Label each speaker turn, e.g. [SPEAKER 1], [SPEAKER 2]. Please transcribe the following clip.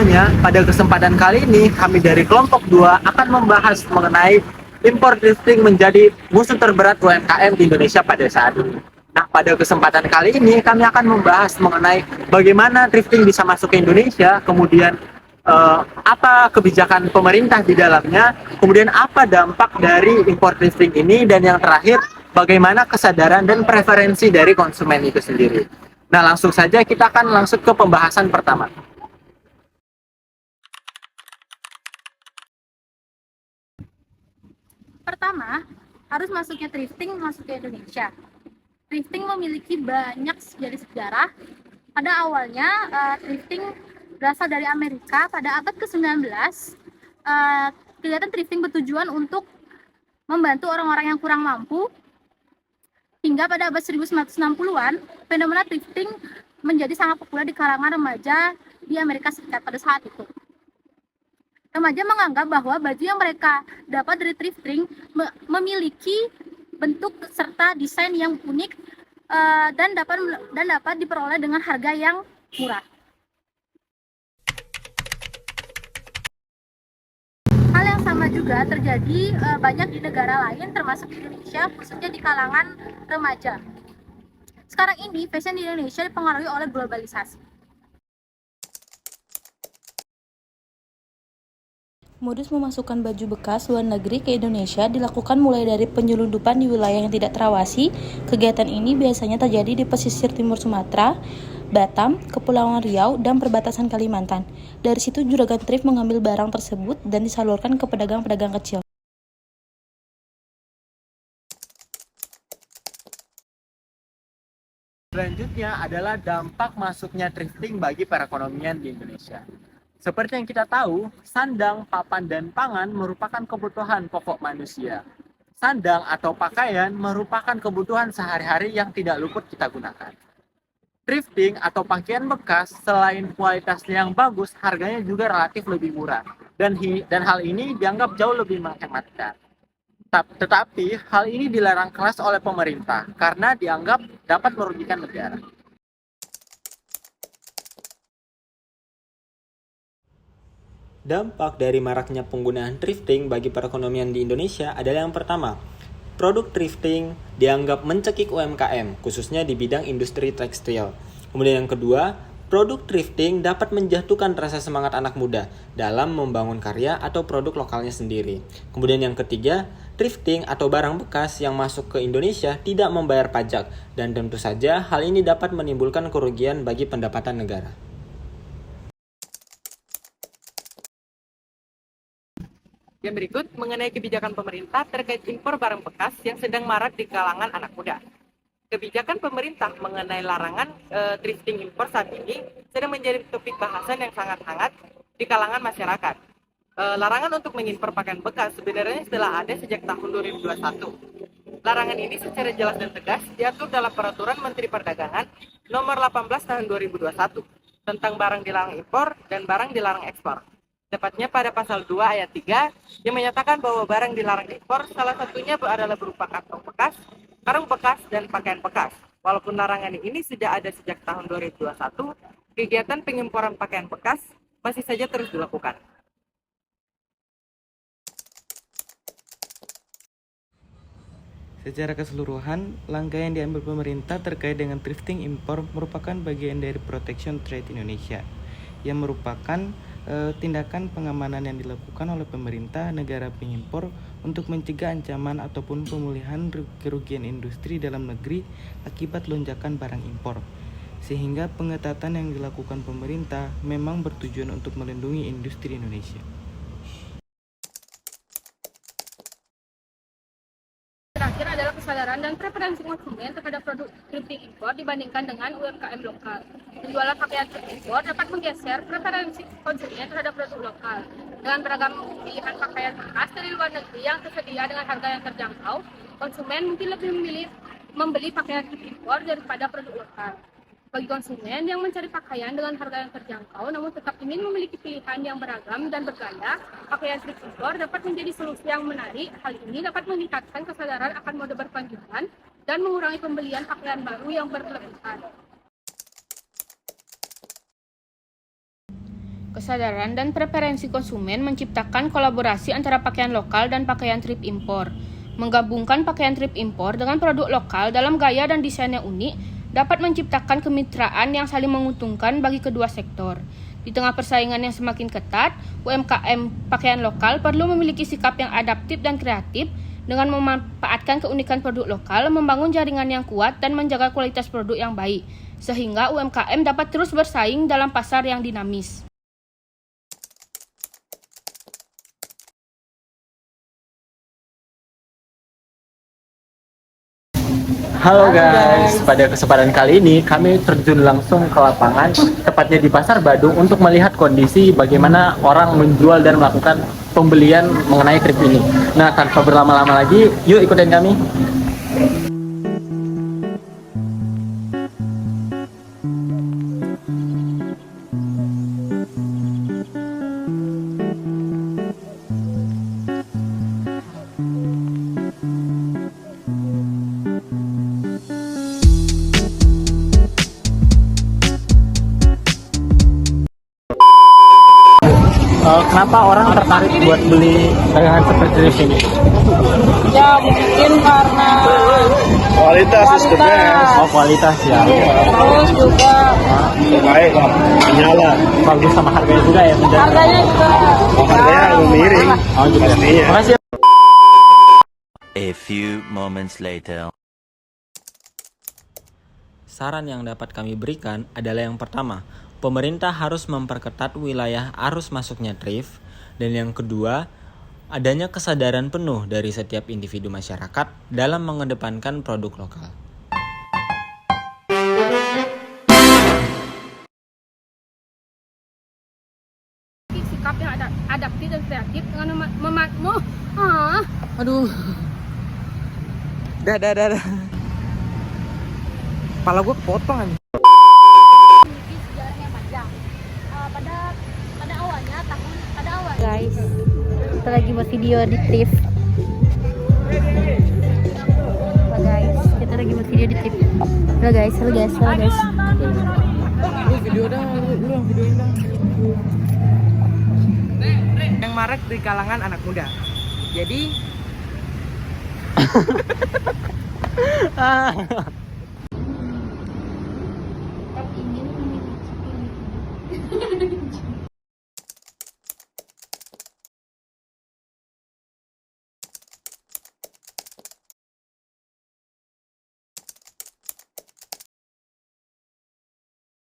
[SPEAKER 1] semuanya, pada kesempatan kali ini kami dari kelompok 2 akan membahas mengenai impor thrifting menjadi musuh terberat UMKM di Indonesia pada saat ini. Nah, pada kesempatan kali ini kami akan membahas mengenai bagaimana thrifting bisa masuk ke Indonesia, kemudian apa kebijakan pemerintah di dalamnya, kemudian apa dampak dari impor thrifting ini, dan yang terakhir bagaimana kesadaran dan preferensi dari konsumen itu sendiri. Nah, langsung saja kita akan langsung ke pembahasan pertama.
[SPEAKER 2] Pertama, harus masuknya thrifting masuk ke Indonesia. Thrifting memiliki banyak dari sejarah. Pada awalnya, thrifting berasal dari Amerika pada abad ke-19. Kegiatan thrifting bertujuan untuk membantu orang-orang yang kurang mampu. Hingga pada abad 1960-an, fenomena thrifting menjadi sangat populer di kalangan remaja di Amerika Serikat pada saat itu. Remaja menganggap bahwa baju yang mereka dapat dari thrifting memiliki bentuk serta desain yang unik dan dapat diperoleh dengan harga yang murah. Hal yang sama juga terjadi banyak di negara lain termasuk di Indonesia, khususnya di kalangan remaja. Sekarang ini fashion di Indonesia dipengaruhi oleh globalisasi.
[SPEAKER 3] Modus memasukkan baju bekas luar negeri ke Indonesia dilakukan mulai dari penyelundupan di wilayah yang tidak terawasi. Kegiatan ini biasanya terjadi di pesisir timur Sumatera, Batam, Kepulauan Riau, dan perbatasan Kalimantan. Dari situ juragan thrift mengambil barang tersebut dan disalurkan ke pedagang-pedagang kecil.
[SPEAKER 1] Selanjutnya adalah dampak masuknya thrifting bagi perekonomian di Indonesia. Seperti yang kita tahu, sandang, papan, dan pangan merupakan kebutuhan pokok manusia. Sandang atau pakaian merupakan kebutuhan sehari-hari yang tidak luput kita gunakan. Thrifting atau pakaian bekas selain kualitasnya yang bagus, harganya juga relatif lebih murah. Dan hal ini dianggap jauh lebih menghematkan. Tetapi hal ini dilarang keras oleh pemerintah karena dianggap dapat merugikan negara. Dampak dari maraknya penggunaan thrifting bagi perekonomian di Indonesia adalah yang pertama, produk thrifting dianggap mencekik UMKM, khususnya di bidang industri tekstil. Kemudian yang kedua, produk thrifting dapat menjatuhkan rasa semangat anak muda dalam membangun karya atau produk lokalnya sendiri. Kemudian yang ketiga, thrifting atau barang bekas yang masuk ke Indonesia tidak membayar pajak, dan tentu saja hal ini dapat menimbulkan kerugian bagi pendapatan negara. Yang berikut mengenai kebijakan pemerintah terkait impor barang bekas yang sedang marak di kalangan anak muda. Kebijakan pemerintah mengenai larangan thrifting impor saat ini sedang menjadi topik bahasan yang sangat hangat di kalangan masyarakat. Larangan untuk mengimpor pakaian bekas sebenarnya telah ada sejak tahun 2021. Larangan ini secara jelas dan tegas diatur dalam Peraturan Menteri Perdagangan Nomor 18 Tahun 2021 tentang barang dilarang impor dan barang dilarang ekspor. Tepatnya pada pasal 2 ayat 3 yang menyatakan bahwa barang dilarang impor salah satunya adalah berupa kantong bekas, karung bekas, dan pakaian bekas. Walaupun larangan ini sudah ada sejak tahun 2021, kegiatan pengimporan pakaian bekas masih saja terus dilakukan.
[SPEAKER 4] Secara keseluruhan, langkah yang diambil pemerintah terkait dengan thrifting impor merupakan bagian dari Protection Trade Indonesia, yang merupakan tindakan pengamanan yang dilakukan oleh pemerintah negara pengimpor untuk mencegah ancaman ataupun pemulihan kerugian industri dalam negeri akibat lonjakan barang impor. Sehingga pengetatan yang dilakukan pemerintah memang bertujuan untuk melindungi industri Indonesia.
[SPEAKER 2] Terakhir adalah kesadaran dan preferensi konsumen terhadap produk thrifting impor dibandingkan dengan UMKM lokal. Penjualan pakaian thrifting impor dapat menggeser preferensi konsumen terhadap produk lokal. Dengan beragam pilihan pakaian bekas dari luar negeri yang tersedia dengan harga yang terjangkau, konsumen mungkin lebih memilih membeli pakaian thrifting impor daripada produk lokal. Bagi konsumen yang mencari pakaian dengan harga yang terjangkau namun tetap ingin memiliki pilihan yang beragam dan bergaya, pakaian thrift impor dapat menjadi solusi yang menarik. Hal ini dapat meningkatkan kesadaran akan mode berkelanjutan dan mengurangi pembelian pakaian baru yang berlebihan.
[SPEAKER 5] Kesadaran dan preferensi konsumen menciptakan kolaborasi antara pakaian lokal dan pakaian trip impor. Menggabungkan pakaian trip impor dengan produk lokal dalam gaya dan desain yang unik dapat menciptakan kemitraan yang saling menguntungkan bagi kedua sektor. Di tengah persaingan yang semakin ketat, UMKM pakaian lokal perlu memiliki sikap yang adaptif dan kreatif dengan memanfaatkan keunikan produk lokal, membangun jaringan yang kuat, dan menjaga kualitas produk yang baik, sehingga UMKM dapat terus bersaing dalam pasar yang dinamis.
[SPEAKER 6] Halo guys, pada kesempatan kali ini kami terjun langsung ke lapangan, tepatnya di Pasar Badung untuk melihat kondisi bagaimana orang menjual dan melakukan pembelian mengenai trip ini. Nah, tanpa berlama-lama lagi, yuk ikutin kami. Kenapa orang tertarik buat beli dagangan seperti di sini?
[SPEAKER 7] Ya mungkin karena
[SPEAKER 8] Kualitas is the best.
[SPEAKER 6] Oh, kualitas ya.
[SPEAKER 7] terus juga
[SPEAKER 8] Baik, nyala.
[SPEAKER 6] Bagus sama harganya juga ya.
[SPEAKER 7] harganya juga
[SPEAKER 8] Harganya miring.
[SPEAKER 6] Oh gitu ya.
[SPEAKER 8] Pastinya.
[SPEAKER 6] Makasih.
[SPEAKER 9] A few moments later.
[SPEAKER 6] Saran yang dapat kami berikan adalah yang pertama, pemerintah harus memperketat wilayah arus masuknya thrift, dan yang kedua, adanya kesadaran penuh dari setiap individu masyarakat dalam mengedepankan produk lokal.
[SPEAKER 5] Sikap yang adaptif dan kreatif dengan
[SPEAKER 1] Aduh. Dah. Kepala gue kepotong aja.
[SPEAKER 2] Memiliki sejarah yang panjang. Pada awalnya guys, kita lagi buat video di thrift. Kita lagi buat video di thrift. Halo guys.
[SPEAKER 1] Video dah, lu yang videoin dah. Yang marak di kalangan anak muda. Jadi
[SPEAKER 2] Ingin memiliki